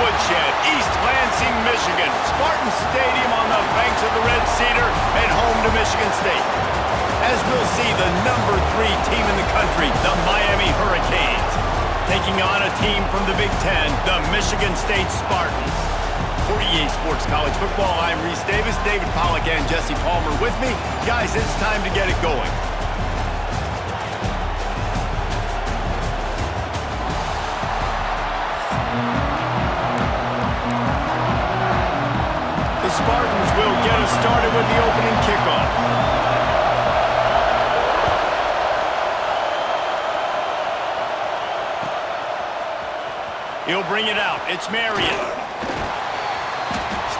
woodshed, East Lansing, Michigan. Spartan Stadium on the banks of the Red Cedar and home to Michigan State. As we'll see, the #3 team in the country, the Miami Hurricanes, taking on a team from the Big Ten, the Michigan State Spartans. For EA Sports College Football, I'm Reese Davis, David Pollack and Jesse Palmer with me. Guys, it's time to get it going. The Spartans will get us started with the opening kickoff. He'll bring it out. It's Marion.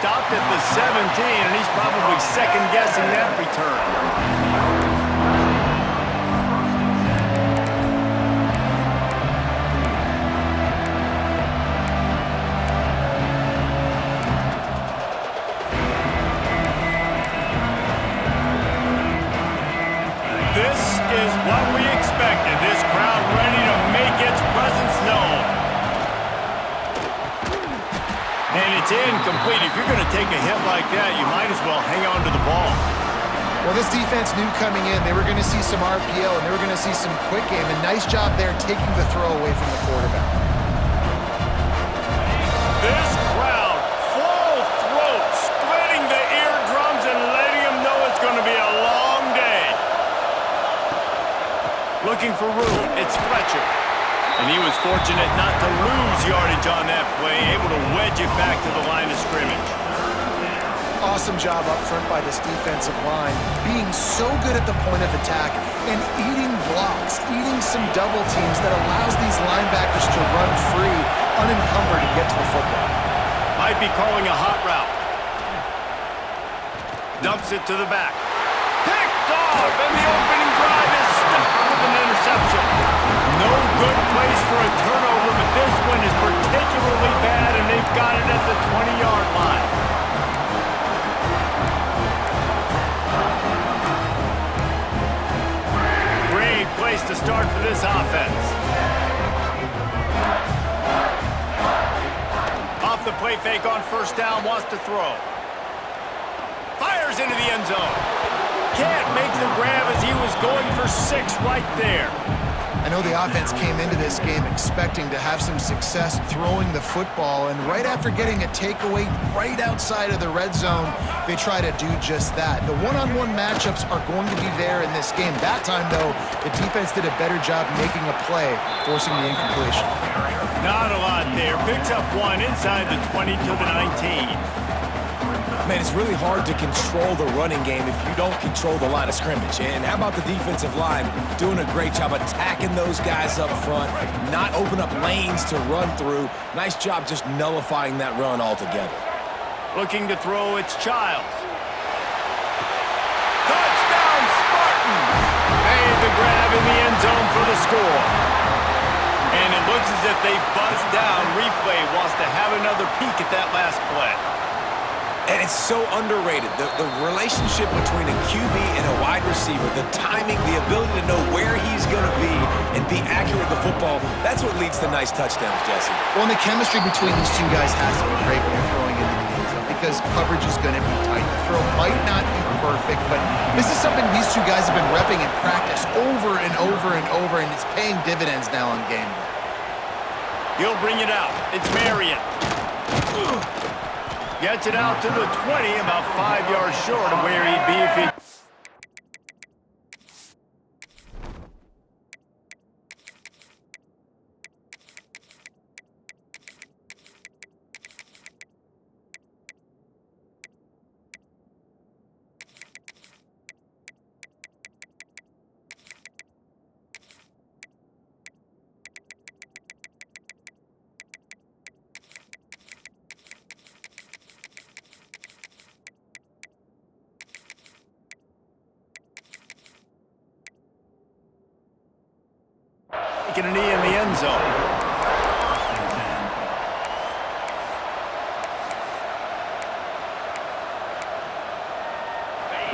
Stopped at the 17, and he's probably second-guessing that return. This is what we expected. This crowd ready to make its presence known. And it's incomplete. If you're going to take a hit like that, you might as well hang on to the ball. Well, this defense knew coming in they were going to see some RPO and they were going to see some quick game. And nice job there taking the throw away from the quarterback. This crowd, full throat, splitting the eardrums and letting them know it's going to be a long day. Looking for room, it's Fletcher. And he was fortunate not to lose yardage on that play, able to wedge it back to the line of scrimmage. Awesome job up front by this defensive line, being so good at the point of attack and eating blocks, eating some double teams that allows these linebackers to run free, unencumbered, and get to the football. Might be calling a hot route. Dumps it to the back. Picked off, and the opening drive is stopped with an interception. No good place for a turnover, but this one is particularly bad, and they've got it at the 20-yard line. Great place to start for this offense. Off the play fake on first down, wants to throw. Fires into the end zone. Can't make the grab as he was going for 6 right there. I know the offense came into this game expecting to have some success throwing the football, and right after getting a takeaway right outside of the red zone, they try to do just that. The one-on-one matchups are going to be there in this game. That time, though, the defense did a better job making a play, forcing the incompletion. Not a lot there. Picks up one inside the 20 to the 19. Man, it's really hard to control the running game if you don't control the line of scrimmage. And how about the defensive line doing a great job attacking those guys up front, not open up lanes to run through. Nice job just nullifying that run altogether. Looking to throw, it's Childs. Touchdown, Spartans! Made the grab in the end zone for the score. And it looks as if they've buzzed down. Replay wants to have another peek at that last play. And it's so underrated. The relationship between a QB and a wide receiver, the timing, the ability to know where he's going to be and be accurate with the football, that's what leads to nice touchdowns, Jesse. Well, and the chemistry between these two guys has to be great when you're throwing into the end zone because coverage is going to be tight. The throw might not be perfect, but this is something these two guys have been repping in practice over and over and over, and it's paying dividends now on game day. He'll bring it out. It's Marion. Gets it out to the 20, about 5 yards short of where he'd be if he... taking a knee in the end zone.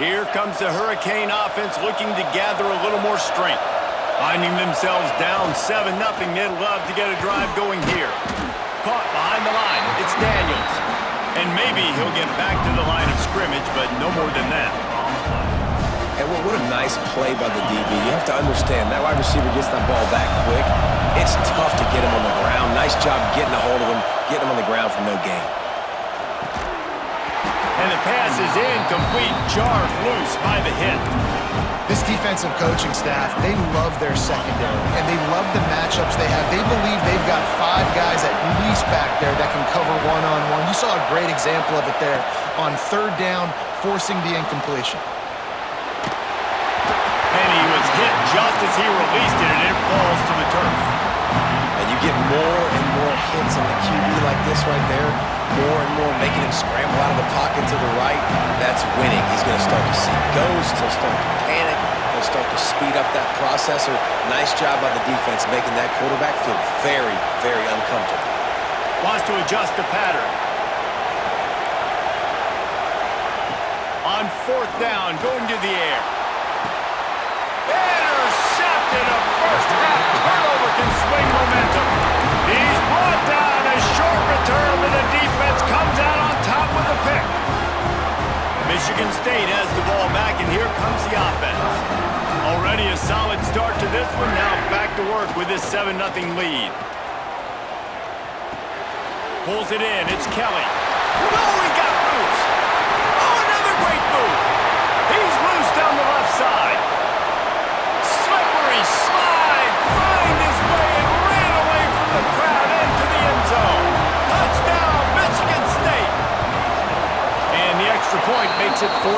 Here comes the Hurricane offense looking to gather a little more strength. Finding themselves down 7-0, they'd love to get a drive going here. Caught behind the line. it's Daniels. And maybe he'll get back to the line of scrimmage, but no more than that. And what a nice play by the DB. You have to understand, that wide receiver gets that ball that quick. It's tough to get him on the ground. Nice job getting a hold of him, getting him on the ground for no gain. And the pass is incomplete, jarred loose by the hit. This defensive coaching staff, they love their secondary, and they love the matchups they have. They believe they've got 5 guys at least back there that can cover one-on-one. You saw a great example of it there on 3rd down, forcing the incompletion. And he was hit just as he released it, and it falls to the turf. And you get more and more hits on the QB like this right there, more and more making him scramble out of the pocket to the right. That's winning. He's going to start to see ghosts. He'll start to panic. He'll start to speed up that processor. Nice job by the defense making that quarterback feel very, very uncomfortable. Wants to adjust the pattern. On 4th down, going to the air. Intercepted. A first-half turnover can swing momentum. He's brought down. A short return, but the defense comes out on top with a pick. Michigan State has the ball back, and here comes the offense. Already a solid start to this one. Now back to work with this 7-0 lead. Pulls it in. It's Kelly. Oh, he got loose. Oh, another great move. He's loose down the left side. Slippery slide. Find his way and ran away from the crowd into the end zone. Touchdown, Michigan State. And the extra point makes it 14-0.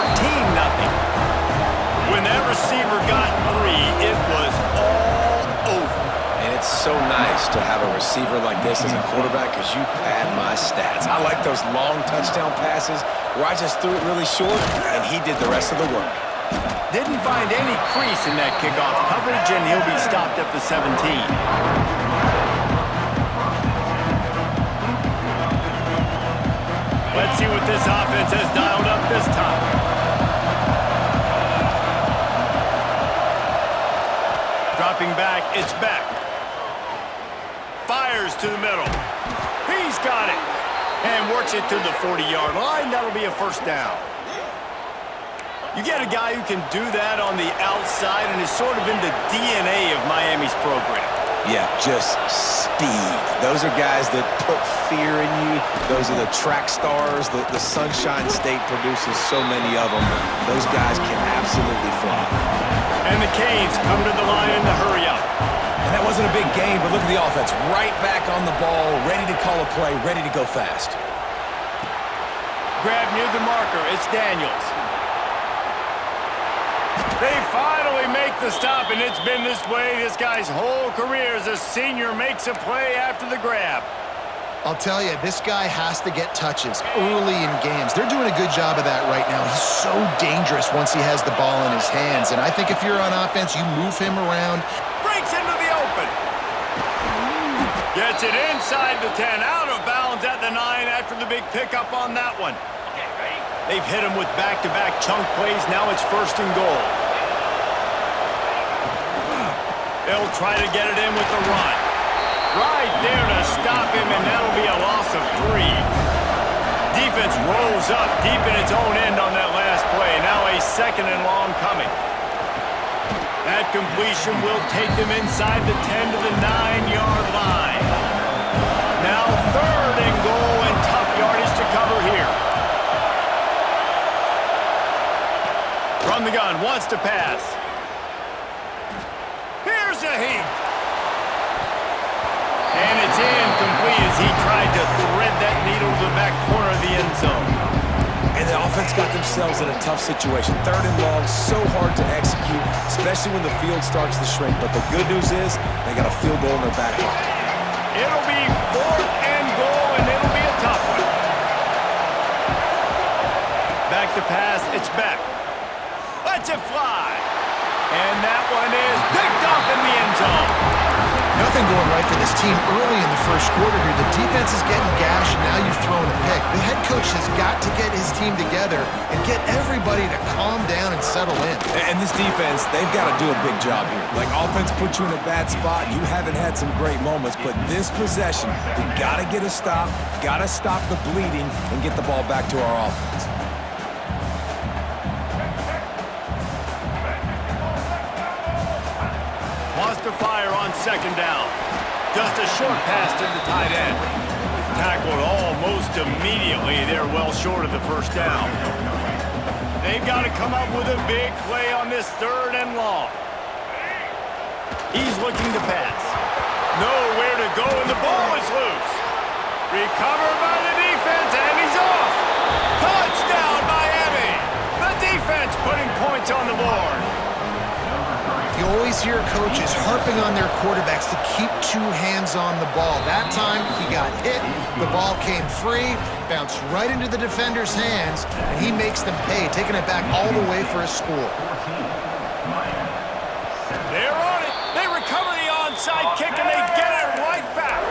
When that receiver got free, it was all over. And it's so nice to have a receiver like this as a quarterback because you pad my stats. I like those long touchdown passes where I just threw it really short and he did the rest of the work. Didn't find any crease in that kickoff coverage, and he'll be stopped at the 17. Let's see what this offense has dialed up this time. Dropping back, it's Beck. Fires to the middle. He's got it. And works it to the 40-yard line. That'll be a first down. You get a guy who can do that on the outside and is sort of in the DNA of Miami's program. Yeah, just speed. Those are guys that put fear in you. Those are the track stars. The Sunshine State produces so many of them. Those guys can absolutely fly. And the Canes come to the line in the hurry-up. And that wasn't a big game, but look at the offense. Right back on the ball, ready to call a play, ready to go fast. Grab near the marker. It's Daniels. They finally make the stop, and it's been this way this guy's whole career as a senior makes a play after the grab. I'll tell you, this guy has to get touches early in games. They're doing a good job of that right now. He's so dangerous once he has the ball in his hands. And I think if you're on offense, you move him around. Breaks into the open. Gets it inside the 10, out of bounds at the 9 after the big pickup on that one. They've hit him with back-to-back chunk plays. Now it's 1st and goal. They'll try to get it in with the run. Right there to stop him, and that'll be a loss of 3. Defense rolls up deep in its own end on that last play. Now a 2nd and long coming. That completion will take them inside the 10 to the 9-yard line. Now 3rd and goal, and tough yardage to cover here. From the gun, wants to pass. Here's a heat. And it's incomplete as he tried to thread that needle to the back corner of the end zone. And the offense got themselves in a tough situation. 3rd and long, so hard to execute, especially when the field starts to shrink. But the good news is they got a field goal in their back pocket. It'll be 4th and goal, and it'll be a tough one. Back to pass, it's Beck. Lets it fly. And that one is picked up in the end zone. Nothing going right for this team early in the first quarter here. The defense is getting gashed, and now you've thrown a pick. The head coach has got to get his team together together and get everybody to calm down and settle in. And this defense, they've got to do a big job here. Like, offense put you in a bad spot. You haven't had some great moments, but this possession, we got to get a stop, got to stop the bleeding, and get the ball back to our offense. Wants to fire on second down. Just a short pass to the tight end. Tackled almost immediately. They're well short of the first down. They've got to come up with a big play on this 3rd and long. He's looking to pass. Nowhere to go, and the ball is loose. Recovered by the defense, and he's off. Touchdown, Miami. The defense putting points on the board. You always hear coaches harping on their quarterbacks to keep 2 hands on the ball. That time, he got hit, the ball came free, bounced right into the defender's hands, and he makes them pay, taking it back all the way for a score. They're on it. They recover the onside kick, and they get it right back.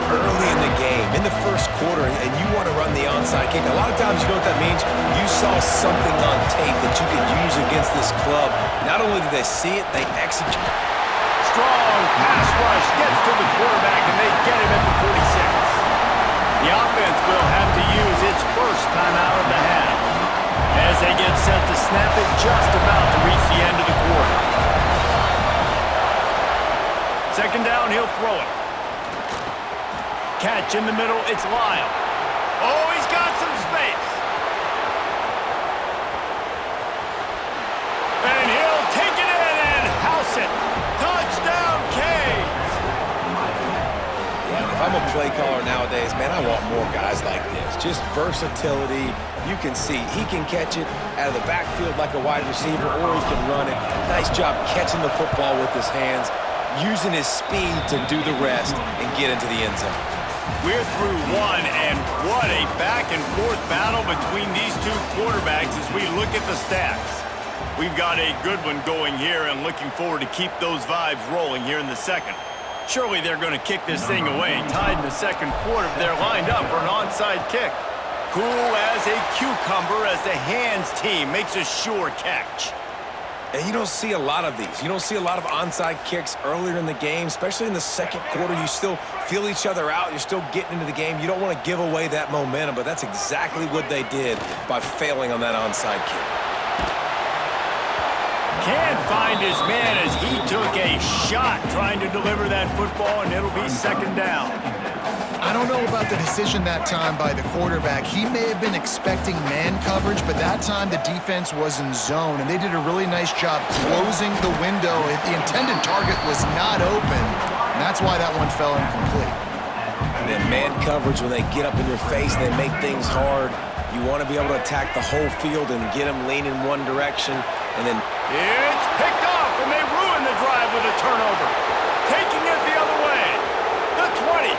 Early in the game, in the first quarter, and you want to run the onside kick. A lot of times, you know what that means? You saw something on tape that you could use against this club. Not only did they see it, they execute. Strong pass rush gets to the quarterback, and they get him at the 46. The offense will have to use its first timeout of the half as they get set to snap it just about to reach the end of the quarter. Second down, he'll throw it. Catch in the middle, it's Lyle. Oh, he's got some space. And he'll take it in and house it. Touchdown, Canes. Yeah, if I'm a play caller nowadays, man, I want more guys like this. Just versatility. You can see he can catch it out of the backfield like a wide receiver, or he can run it. Nice job catching the football with his hands, using his speed to do the rest and get into the end zone. We're through one, and what a back-and-forth battle between these 2 quarterbacks as we look at the stats. We've got a good one going here, and looking forward to keep those vibes rolling here in the second. Surely they're going to kick this thing away. Tied in the second quarter, they're lined up for an onside kick. Cool as a cucumber as the hands team makes a sure catch. And you don't see a lot of these. You don't see a lot of onside kicks earlier in the game, especially in the second quarter. You still feel each other out. You're still getting into the game. You don't want to give away that momentum, but that's exactly what they did by failing on that onside kick. Can't find his man as he took a shot trying to deliver that football, and it'll be second down. I don't know about the decision that time by the quarterback. He may have been expecting man coverage, but that time the defense was in zone, and they did a really nice job closing the window. The intended target was not open, and that's why that one fell incomplete. And then man coverage, when they get up in your face, they make things hard. You want to be able to attack the whole field and get them leaning one direction, and then... It's picked off, and they ruin the drive with a turnover. Taking it the other way. The 20.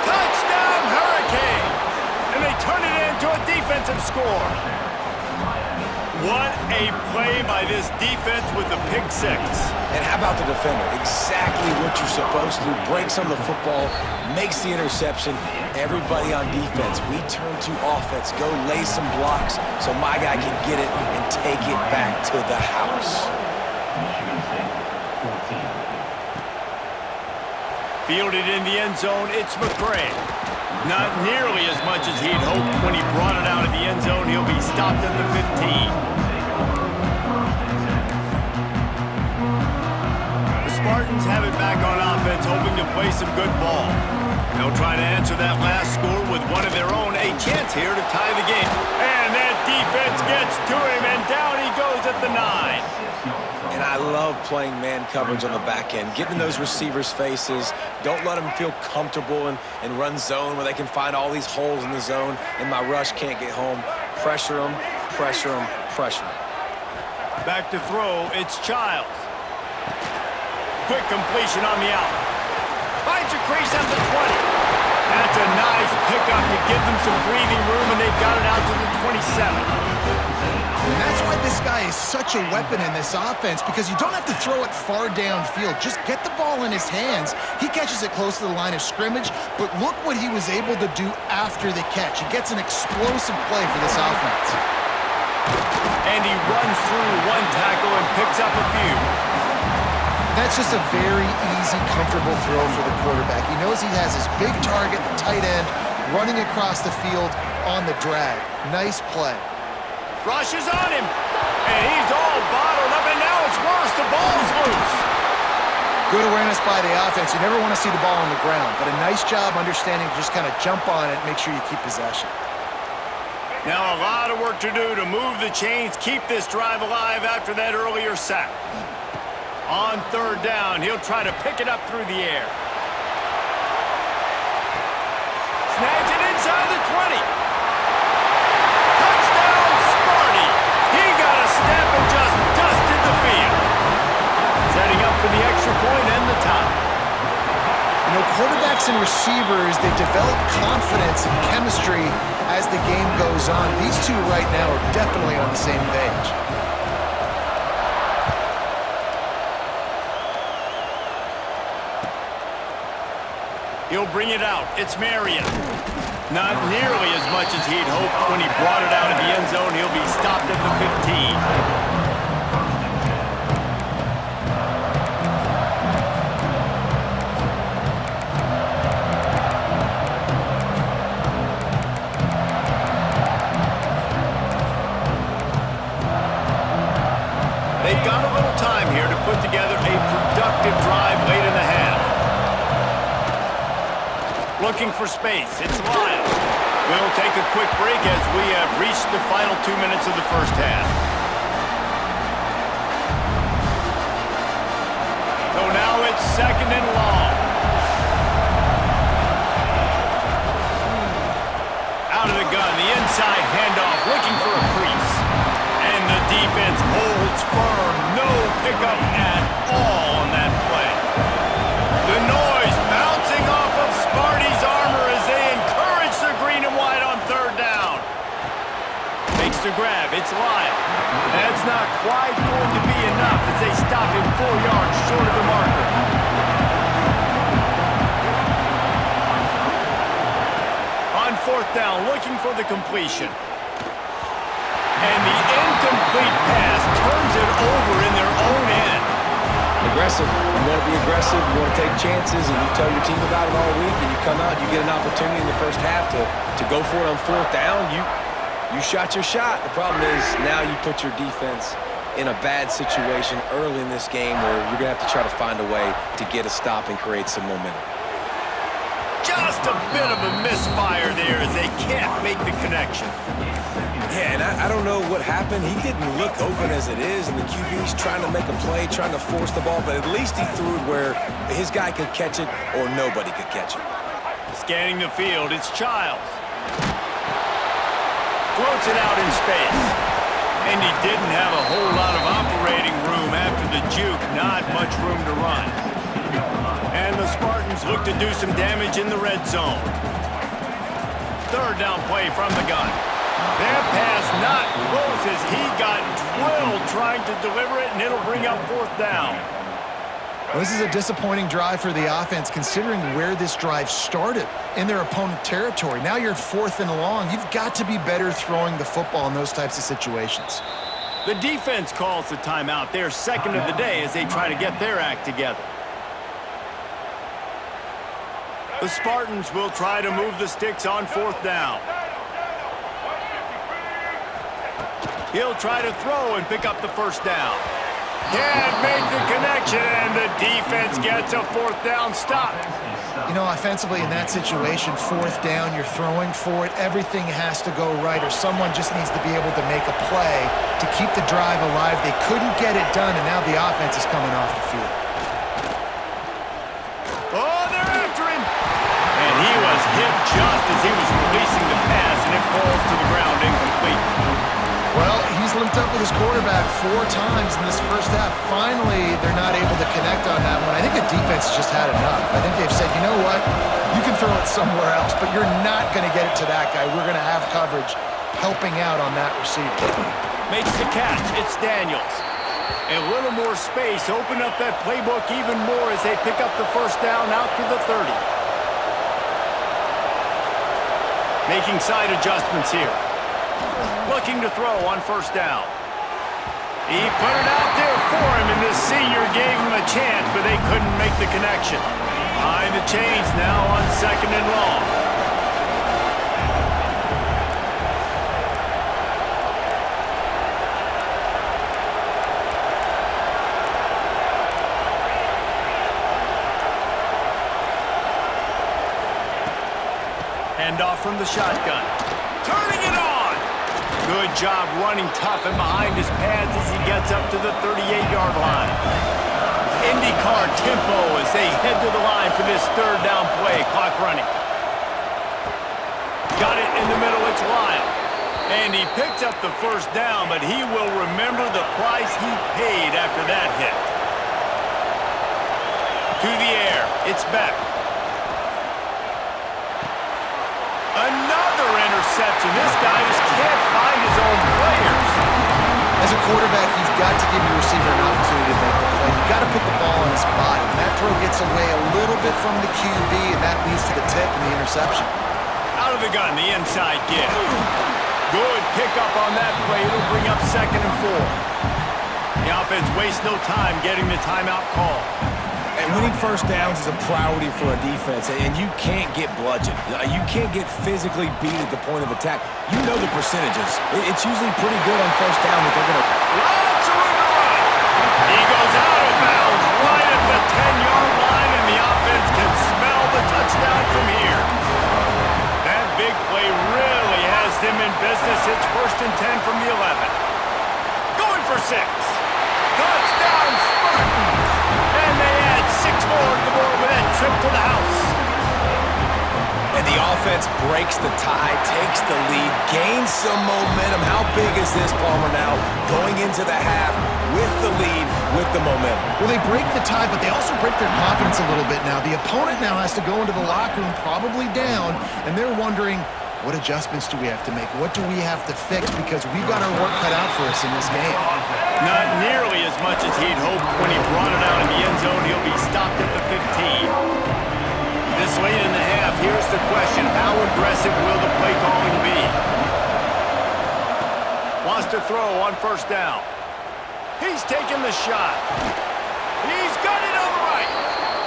Touchdown, Hurricanes! And they turn it into a defensive score. What a play by this defense with the pick 6. And how about the defender? Exactly what you're supposed to. Breaks on the football, makes the interception. Everybody on defense, we turn to offense. Go lay some blocks so my guy can get it and take it back to the house. Fielded in the end zone, it's McCray. Not nearly as much as he'd hoped when he brought it out of the end zone. He'll be stopped at the 15. The Spartans have it back on offense, hoping to play some good ball. They'll try to answer that last score with one of their own. A chance here to tie the game. And that defense gets to him, and down he goes at the 9. And I love playing man coverage on the back end, getting in those receivers' faces. Don't let them feel comfortable and run zone where they can find all these holes in the zone, and my rush can't get home. Pressure them, pressure them, pressure them. Back to throw, it's Childs. Quick completion on the out. Finds a crease at the 20. That's a nice pickup to give them some breathing room, and they've got it out to the 27. And that's why this guy is such a weapon in this offense because you don't have to throw it far downfield. Just get the ball in his hands. He catches it close to the line of scrimmage, but look what he was able to do after the catch. He gets an explosive play for this offense. And he runs through one tackle and picks up a few. That's just a very easy, comfortable throw for the quarterback. He knows he has his big target, the tight end, running across the field on the drag. Nice play. Rushes on him, and he's all bottled up, and now it's worse. The ball's loose. Good awareness by the offense. You never want to see the ball on the ground, but a nice job understanding to just kind of jump on it, make sure you keep possession. Now a lot of work to do to move the chains, keep this drive alive after that earlier sack. On third down, he'll try to pick it up through the air. Snags it inside the 20. Touchdown, Sparty. He got a step and just dusted the field. Setting up for the extra point and the tie. You know, quarterbacks and receivers, they develop confidence and chemistry as the game goes on. These two right now are definitely on the same page. He'll bring it out. It's Marion. Not nearly as much as he'd hoped when he brought it out of the end zone. He'll be stopped at the 15. They've got a little time here to put together a productive drive late in the half. Looking for space. It's Lyle. We'll take a quick break as we have reached the final 2 minutes of the first half. So now it's second and long. Out of the gun, the inside handoff, looking for a crease. And the defense holds firm. No pickup at all on that play. The noise bouncing off of Sparty's armor as they encourage the green and white on third down. Makes the grab. It's Lyle. That's not quite going to be enough as they stop him 4 yards short of the marker. On fourth down, looking for the completion. And the incomplete pass turns it over in their own end. Aggressive. You want to be aggressive. You want to take chances, and you tell your team about it all week, and you come out and you get an opportunity in the first half to go for it on fourth down. You shot your shot. The problem is now you put your defense in a bad situation early in this game where you're going to have to try to find a way to get a stop and create some momentum. Just a bit of a misfire there as they can't make the connection. Yeah, and I don't know what happened. He didn't look open as it is, and the QB's trying to make a play, trying to force the ball, but at least he threw it where his guy could catch it or nobody could catch it. Scanning the field, it's Childs. Floats it out in space. And he didn't have a whole lot of operating room after the juke, not much room to run. And the Spartans look to do some damage in the red zone. Third down play from the gun. That pass not close as he got drilled trying to deliver it, and it'll bring up fourth down. Well, this is a disappointing drive for the offense considering where this drive started in their opponent territory. Now you're fourth and long. You've got to be better throwing the football in those types of situations. The defense calls the timeout. They're second of the day as they try to get their act together. The Spartans will try to move the sticks on fourth down. He'll try to throw and pick up the first down. Can't make the connection, and the defense gets a fourth down stop. You know, offensively in that situation, fourth down, you're throwing for it, everything has to go right, or someone just needs to be able to make a play to keep the drive alive. They couldn't get it done, and now the offense is coming off the field. Oh, they're after him! And he was hit just as he was releasing the pass, and it falls to the ground incomplete. Well, he's linked up with his quarterback 4 times in this first half. Finally, they're not able to connect on that one. I think the defense just had enough. I think they've said, you know what, you can throw it somewhere else, but you're not going to get it to that guy. We're going to have coverage helping out on that receiver. Makes the catch. It's Daniels. A little more space. Open up that playbook even more as they pick up the first down out to the 30. Making side adjustments here. Looking to throw on first down. He put it out there for him, and the senior gave him a chance, but they couldn't make the connection. Behind the chains now on 2nd and long. Handoff from the shotgun. Turning it on! Good job running tough and behind his pads as he gets up to the 38-yard line. IndyCar tempo as they head to the line for this third down play. Clock running. Got it in the middle. It's Lyle. And he picked up the first down, but he will remember the price he paid after that hit. To the air. It's Beck. Another interception. This guy just can't find his own players. As a quarterback, you've got to give your receiver an opportunity to make the play. You've got to put the ball on his body. That throw gets away a little bit from the QB, and that leads to the tip and the interception. Out of the gun, the inside give. Good pickup on that play. It'll bring up 2nd and 4. The offense wastes no time getting the timeout call. And winning first downs is a priority for a defense, and you can't get bludgeoned. You can't get physically beat at the point of attack. You know the percentages. It's usually pretty good on first down that they're going to... Lots of room to run. He goes out of bounds right at the 10-yard line, and the offense can smell the touchdown from here. That big play really has them in business. It's 1st and 10 from the 11. Going for 6. Touchdown, Spartans. And they add 6 more to the board with that trip to the house. And the offense breaks the tie, takes the lead, gains some momentum. How big is this, Palmer, now? Going into the half with the lead, with the momentum. Well, they break the tie, but they also break their confidence a little bit now. The opponent now has to go into the locker room probably down, and they're wondering, what adjustments do we have to make? What do we have to fix? Because we've got our work cut out for us in this game. Not nearly as much as he'd hoped when he brought it out in the end zone. He'll be stopped at the 15. This late in the half, here's the question. How aggressive will the play calling be? Wants to throw on first down. He's taking the shot. He's got it on the right.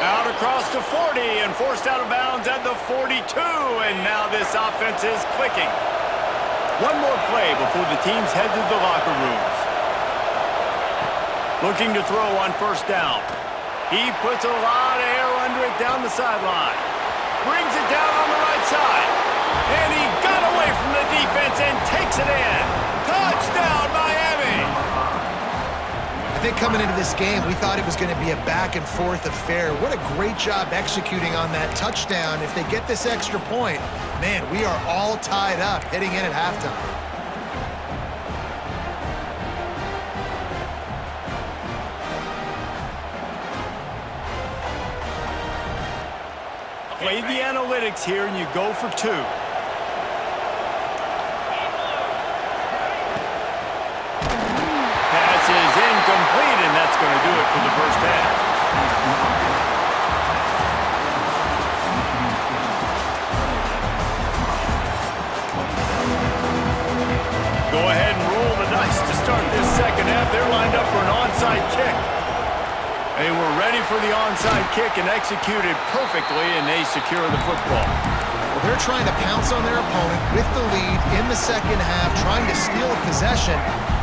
Out across the 40 and forced out of bounds at the 42. And now this offense is clicking. One more play before the teams head to the locker rooms. Looking to throw on first down. He puts a lot of air under it down the sideline. Brings it down on the right side. And he got away from the defense and takes it in. Touchdown, Miami! I think coming into this game, we thought it was going to be a back-and-forth affair. What a great job executing on that touchdown. If they get this extra point, man, we are all tied up heading in at halftime. Play the analytics here, and you go for 2. Pass is incomplete, and that's going to do it for the first half. Go ahead and roll the dice to start this second half. They're lined up for an onside kick. They were ready for the onside kick and executed perfectly, and they secure the football. Well, they're trying to pounce on their opponent with the lead in the second half, trying to steal a possession,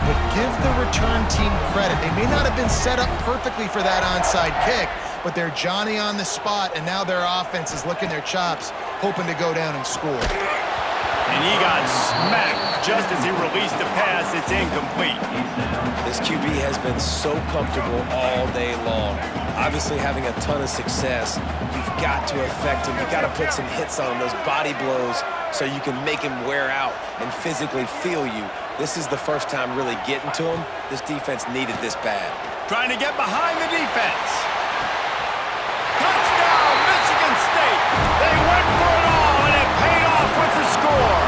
but give the return team credit. They may not have been set up perfectly for that onside kick, but they're Johnny on the spot, and now their offense is licking their chops, hoping to go down and score. And he got smacked just as he released the pass. It's incomplete. This QB has been so comfortable all day long. Obviously having a ton of success. You've got to affect him. You've got to put some hits on him, those body blows, so you can make him wear out and physically feel you. This is the first time really getting to him. This defense needed this bad. Trying to get behind the defense. Touchdown, Michigan State. They went for it all, and it paid off with the score.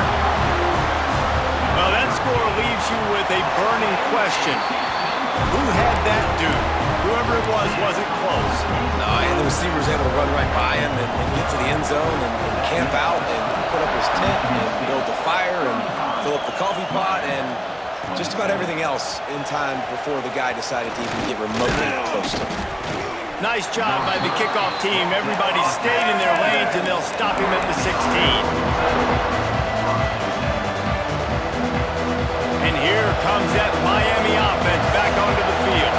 Well, that score leaves you with a burning question. Who had that dude? Whoever it was wasn't close. No, and the receiver was able to run right by him and get to the end zone and camp out and put up his tent and build the fire and fill up the coffee pot and just about everything else in time before the guy decided to even get remotely close to him. Nice job by the kickoff team. Everybody stayed in their lanes, and they'll stop him at the 16. And here comes that Miami offense back onto the field.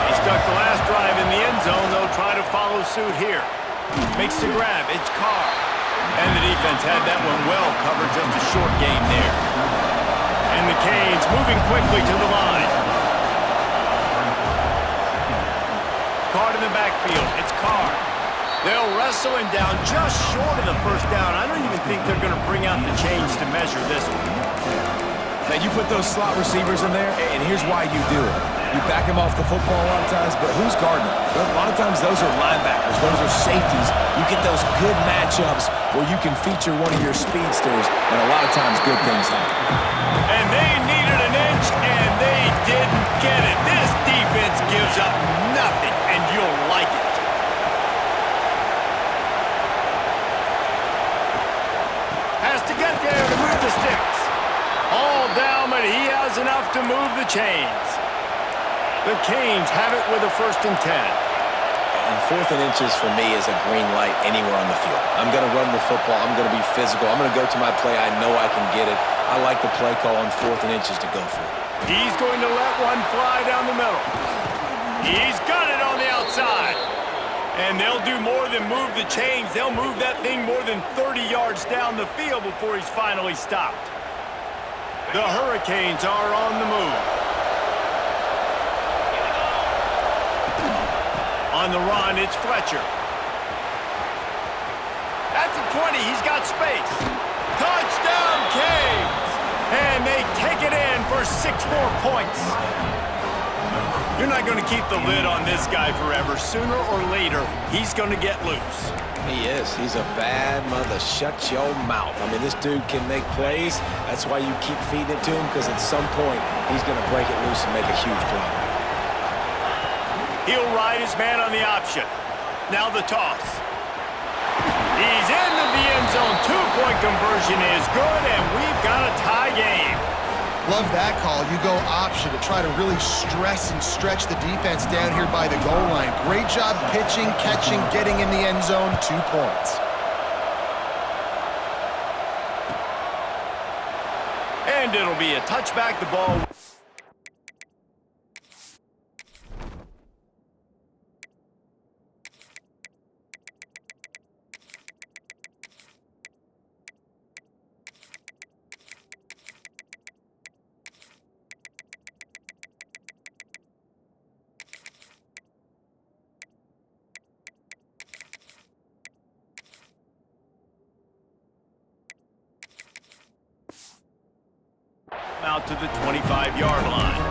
They stuck the last drive in the end zone. They'll try to follow suit here. Makes the grab. It's Carr. And the defense had that one well covered. Just a short game there. And the Canes moving quickly to the line. Carr in the backfield. It's Carr. They'll wrestle him down just short of the first down. I don't even think they're going to bring out the chains to measure this one. Now, you put those slot receivers in there, and here's why you do it. You back him off the football a lot of times, but who's guarding him? A lot of times those are linebackers. Those are safeties. You get those good matchups where you can feature one of your speedsters, and a lot of times good things happen. And they needed an inch, and they didn't get it. This defense gives up nothing, and you'll like it. Has to get there to move the sticks. All down, but he has enough to move the chains. The Canes have it with a 1st and 10. And 4th and inches for me is a green light anywhere on the field. I'm going to run the football. I'm going to be physical. I'm going to go to my play. I know I can get it. I like the play call on 4th and inches to go for it. He's going to let one fly down the middle. He's got it on the outside. And they'll do more than move the chains. They'll move that thing more than 30 yards down the field before he's finally stopped. The Hurricanes are on the move. On the run, it's Fletcher. At the 20, he's got space. Touchdown, Canes! And they take it in for 6 more points. You're not going to keep the lid on this guy forever. Sooner or later, he's going to get loose. He is. He's a bad mother. Shut your mouth. I mean, this dude can make plays. That's why you keep feeding it to him, because at some point, he's going to break it loose and make a huge play. He'll ride his man on the option. Now the toss. He's into the end zone. 2-point conversion is good, and we've got a tie game. Love that call. You go option to try to really stress and stretch the defense down here by the goal line. Great job pitching, catching, getting in the end zone. 2 points. And it'll be a touchback. The ball. Out to the 25-yard line.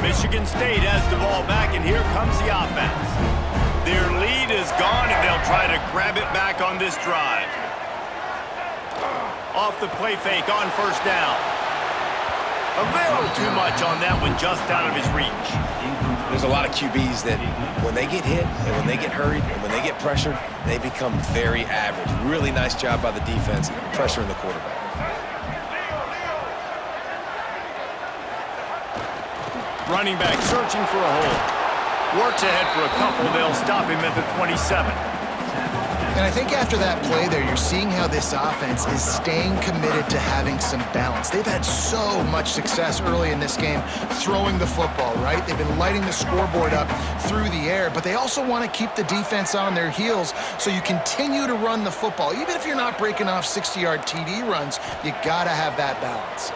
Michigan State has the ball back, and here comes the offense. Their lead is gone, and they'll try to grab it back on this drive. Off the play fake on 1st down. A little too much on that one, just out of his reach. There's a lot of QBs that when they get hit and when they get hurried and when they get pressured, they become very average. Really nice job by the defense pressuring the quarterback. Running back searching for a hole. Works ahead for a couple. They'll stop him at the 27. And I think after that play there, you're seeing how this offense is staying committed to having some balance. They've had so much success early in this game throwing the football, right? They've been lighting the scoreboard up through the air, but they also want to keep the defense on their heels, so you continue to run the football. Even if you're not breaking off 60-yard TD runs, you got to have that balance.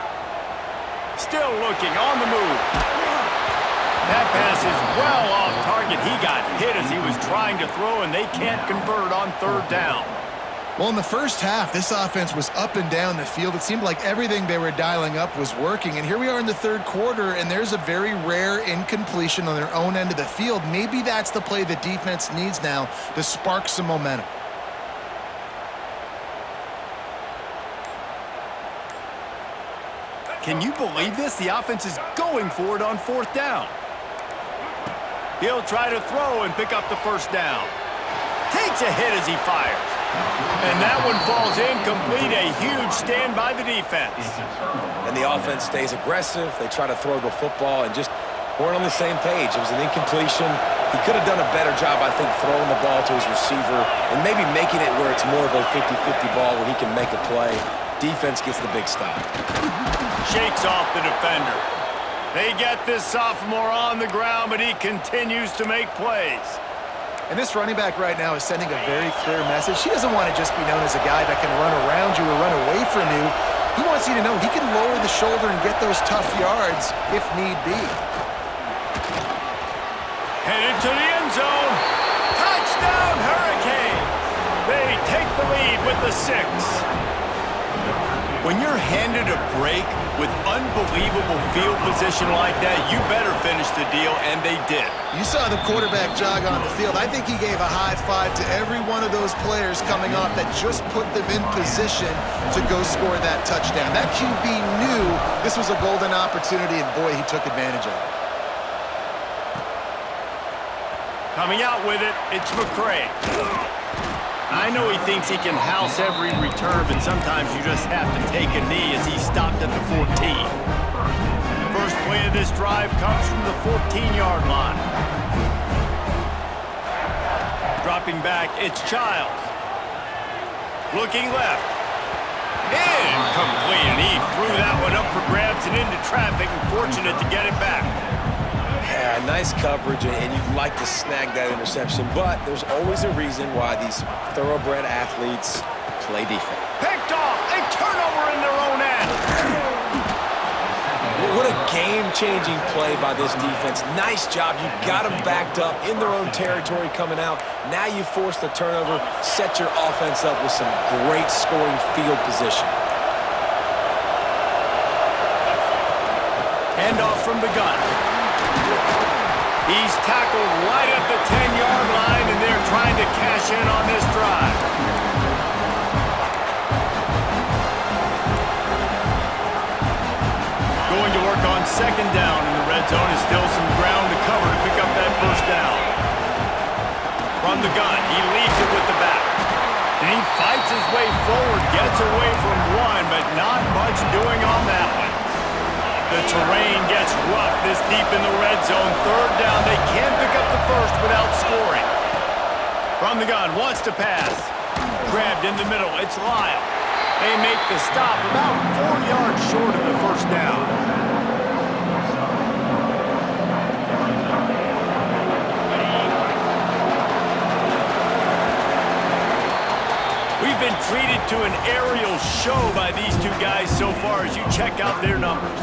Still looking on the move. That pass is well off target. He got hit as he was trying to throw, and they can't convert on 3rd down. Well, in the first half, this offense was up and down the field. It seemed like everything they were dialing up was working. And here we are in the 3rd quarter, and there's a very rare incompletion on their own end of the field. Maybe that's the play the defense needs now to spark some momentum. Can you believe this? The offense is going for it on 4th down. He'll try to throw and pick up the first down. Takes a hit as he fires. And that one falls incomplete. A huge stand by the defense. And the offense stays aggressive. They try to throw the football and just weren't on the same page. It was an incompletion. He could have done a better job, I think, throwing the ball to his receiver and maybe making it where it's more of a 50-50 ball where he can make a play. Defense gets the big stop. Shakes off the defender. They get this sophomore on the ground, but he continues to make plays. And this running back right now is sending a very clear message. He doesn't want to just be known as a guy that can run around you or run away from you. He wants you to know he can lower the shoulder and get those tough yards if need be. Headed to the end zone. Touchdown, Hurricanes. They take the lead with the 6. When you're handed a break with unbelievable field position like that, you better finish the deal, and they did. You saw the quarterback jog on the field. I think he gave a high five to every one of those players coming off that just put them in position to go score that touchdown. That QB knew this was a golden opportunity, and boy, he took advantage of it. Coming out with it, it's McCray. I know he thinks he can house every return, but sometimes you just have to take a knee as he stopped at the 14. First play of this drive comes from the 14-yard line. Dropping back, it's Childs. Looking left. Incomplete, and he threw that one up for grabs and into traffic, and fortunate to get it back. Yeah, nice coverage, and you'd like to snag that interception, but there's always a reason why these thoroughbred athletes play defense. Picked off, a turnover in their own end. What a game-changing play by this defense. Nice job. You got them backed up in their own territory coming out. Now you force the turnover, set your offense up with some great scoring field position. Handoff from the gun. He's tackled right at the 10-yard line, and they're trying to cash in on this drive. Going to work on 2nd down in the red zone is still some ground to cover to pick up that first down. From the gun, he leaves it with the back. And he fights his way forward, gets away from one, but not much doing on that one. The terrain gets rough this deep in the red zone. 3rd down, they can't pick up the first without scoring. From the gun, wants to pass. Grabbed in the middle, it's Lyle. They make the stop about 4 yards short of the first down. We've been treated to an aerial show by these two guys so far as you check out their numbers.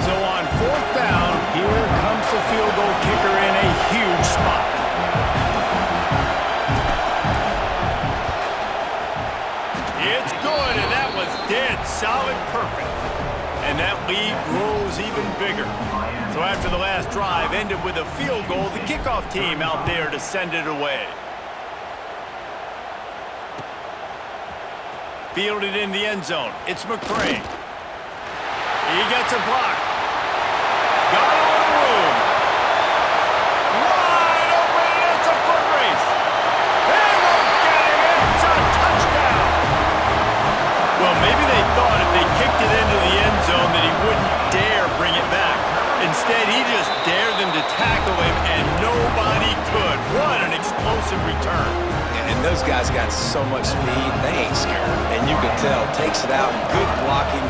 So on 4th down, here comes the field goal kicker in a huge spot. It's good, and that was dead solid perfect. And that lead grows even bigger. So after the last drive ended with a field goal, the kickoff team out there to send it away. Fielded in the end zone. It's McCray. He gets a block. Got a little room. Wide open, it's a foot race. They won't get him. It's a touchdown. Well, maybe they thought if they kicked it into the end zone that he wouldn't dare bring it back. Instead, he just dared them to tackle him, and nobody could. What an explosive return. And those guys got so much speed, they ain't scared. And you could tell, takes it out, good blocking,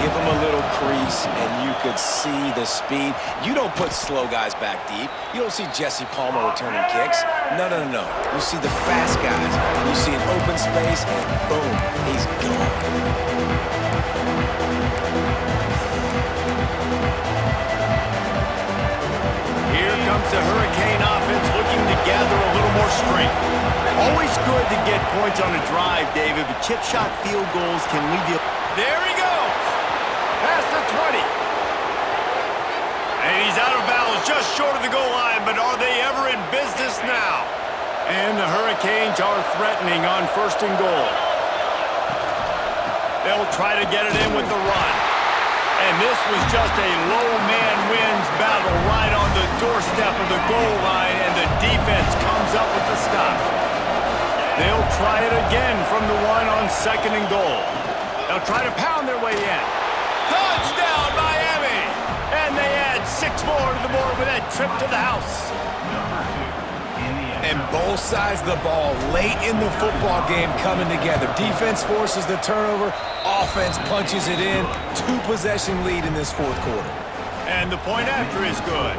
give them a little crease, and you could see the speed. You don't put slow guys back deep. You don't see Jesse Palmer returning kicks. No, no, no, no. You see the fast guys. You see an open space, and boom, he's gone. Here comes the Hurricane offense looking to gather a little more strength. Always good to get points on a drive, David, but chip shot field goals can leave you. There he goes! Past the 20. And he's out of bounds just short of the goal line, but are they ever in business now? And the Hurricanes are threatening on 1st and goal. They'll try to get it in with the run. And this was just a low man wins battle right on the doorstep of the goal line, and the defense comes up with the stop. They'll try it again from the one on 2nd and goal. They'll try to pound their way in. Touchdown, Miami! And they add 6 more to the board with that trip to the house. And both sides of the ball late in the football game coming together. Defense forces the turnover. Offense punches it in. 2-possession lead in this 4th quarter. And the point after is good.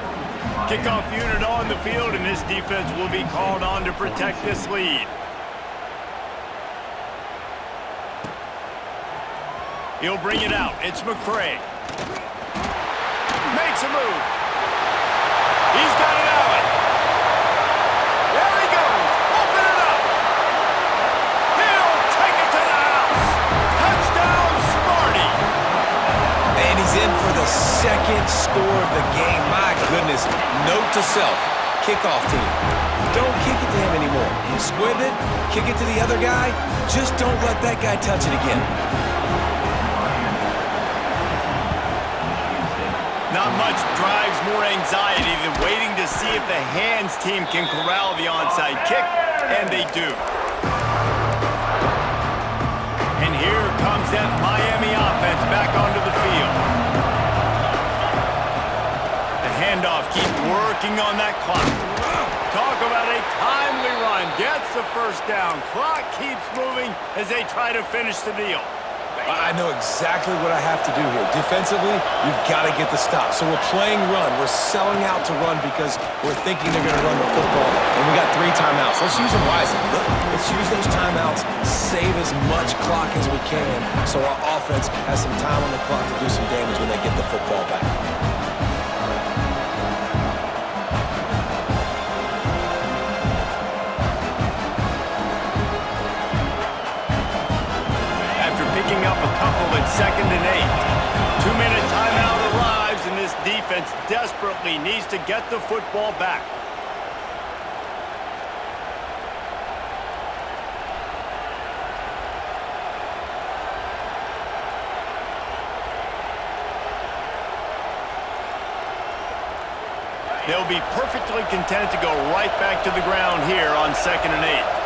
Kickoff unit on the field, and this defense will be called on to protect this lead. He'll bring it out. It's McCray. Makes a move. He's got it out. There he goes. Open it up. He'll take it to the house. Touchdown, Sparty. And he's in for the 2nd score of the game. My goodness. Note to self. Kickoff team. Don't kick it to him anymore. You squib it, kick it to the other guy. Just don't let that guy touch it again. Not much drives more anxiety than waiting to see if the hands team can corral the onside kick, and they do. And here comes that Miami offense back onto the field. The handoff keeps working on that clock. Talk about a timely run. Gets the 1st down. Clock keeps moving as they try to finish the deal. I know exactly what I have to do here. Defensively, we've got to get the stop. So we're playing run. We're selling out to run because we're thinking they're going to run the football. And we got 3 timeouts. Let's use them wisely. Let's use those timeouts, save as much clock as we can so our offense has some time on the clock to do some damage when they get the football back. Picking up a couple at 2nd and 8. 2-minute timeout arrives, and this defense desperately needs to get the football back. They'll be perfectly content to go right back to the ground here on 2nd and 8.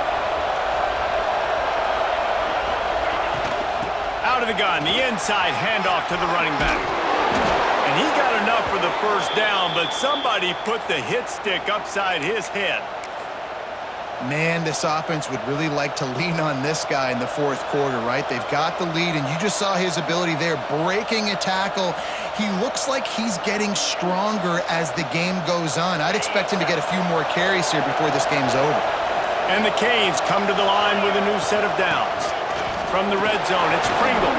Out of the gun, the inside handoff to the running back. And he got enough for the 1st down, but somebody put the hit stick upside his head. Man, this offense would really like to lean on this guy in the 4th quarter, right? They've got the lead, and you just saw his ability there, breaking a tackle. He looks like he's getting stronger as the game goes on. I'd expect him to get a few more carries here before this game's over. And the Canes come to the line with a new set of downs. From the red zone, it's Pringle.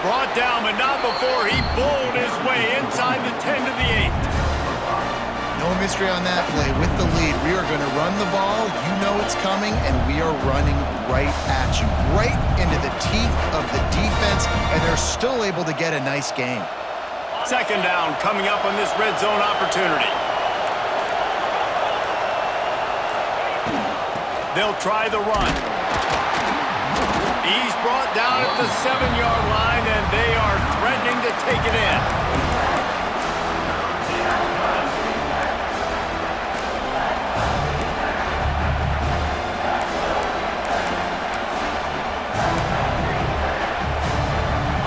Brought down, but not before he bowled his way inside the 10 to the 8. No mystery on that play. With the lead, we are going to run the ball. You know it's coming, and we are running right at you, right into the teeth of the defense, and they're still able to get a nice game. 2nd down coming up on this red zone opportunity. They'll try the run. He's brought down at the 7-yard line, and they are threatening to take it in.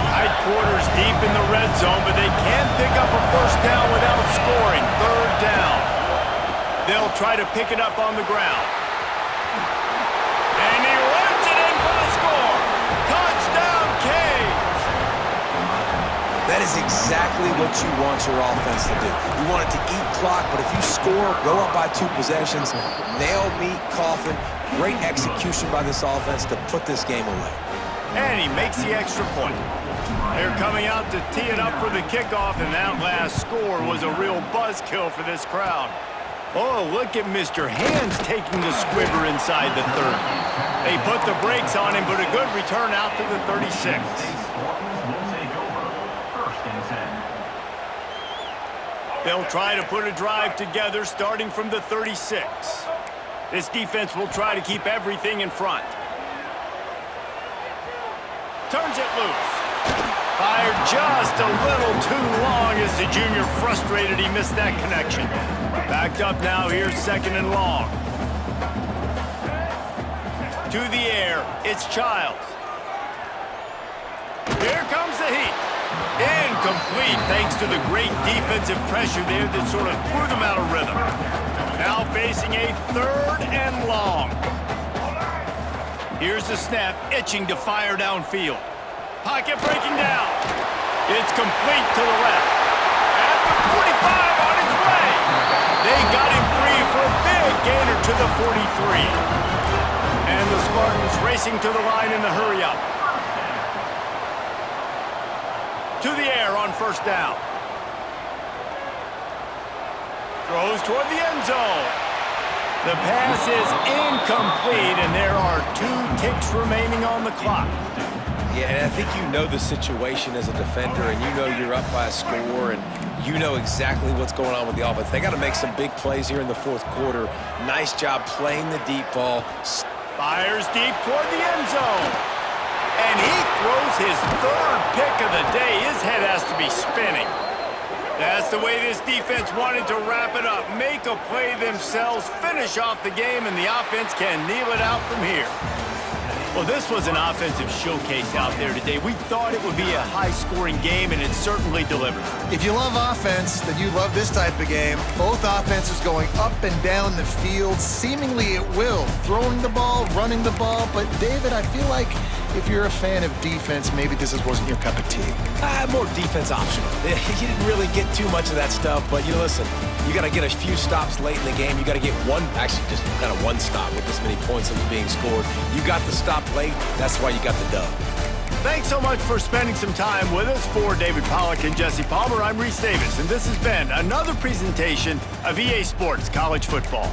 Tight quarters deep in the red zone, but they can't pick up a 1st down without scoring. 3rd down. They'll try to pick it up on the ground. And he runs it in for the score. Touchdown, Canes. That is exactly what you want your offense to do. You want it to eat clock, but if you score, go up by 2 possessions, nail, meet, coffin. Great execution by this offense to put this game away. And he makes the extra point. They're coming out to tee it up for the kickoff, and that last score was a real buzzkill for this crowd. Oh, look at Mr. Hands taking the squibber inside the 30. They put the brakes on him, but a good return out to the 36. They'll try to put a drive together starting from the 36. This defense will try to keep everything in front. Turns it loose. Fired just a little too long as the junior frustrated he missed that connection. Backed up now, here's 2nd and long. To the air, it's Childs. Here comes the heat. Incomplete thanks to the great defensive pressure there that sort of threw them out of rhythm. Now facing a 3rd and long. Here's the snap, itching to fire downfield. Pocket breaking down. It's complete to the left. At the 45 on its way. They got him free for a big gainer to the 43. And the Spartans racing to the line in the hurry-up. To the air on 1st down. Throws toward the end zone. The pass is incomplete, and there are 2 ticks remaining on the clock. Yeah, and I think you know the situation as a defender, and you know you're up by a score, and you know exactly what's going on with the offense. They got to make some big plays here in the 4th quarter. Nice job playing the deep ball. Fires deep toward the end zone. And he throws his 3rd pick of the day. His head has to be spinning. That's the way this defense wanted to wrap it up. Make a play themselves, finish off the game, and the offense can kneel it out from here. Well, this was an offensive showcase out there today. We thought it would be a high-scoring game, and it certainly delivered. If you love offense, then you love this type of game. Both offenses going up and down the field, seemingly at will. Throwing the ball, running the ball. But, David, I feel like if you're a fan of defense, maybe this wasn't your cup of tea. More defense optional. You didn't really get too much of that stuff, but you listen, you got to get a few stops late in the game. You got to get just kind of one stop with this many points that was being scored. You got the stop late. That's why you got the dub. Thanks so much for spending some time with us. For David Pollack and Jesse Palmer, I'm Reese Davis, and this has been another presentation of EA Sports College Football.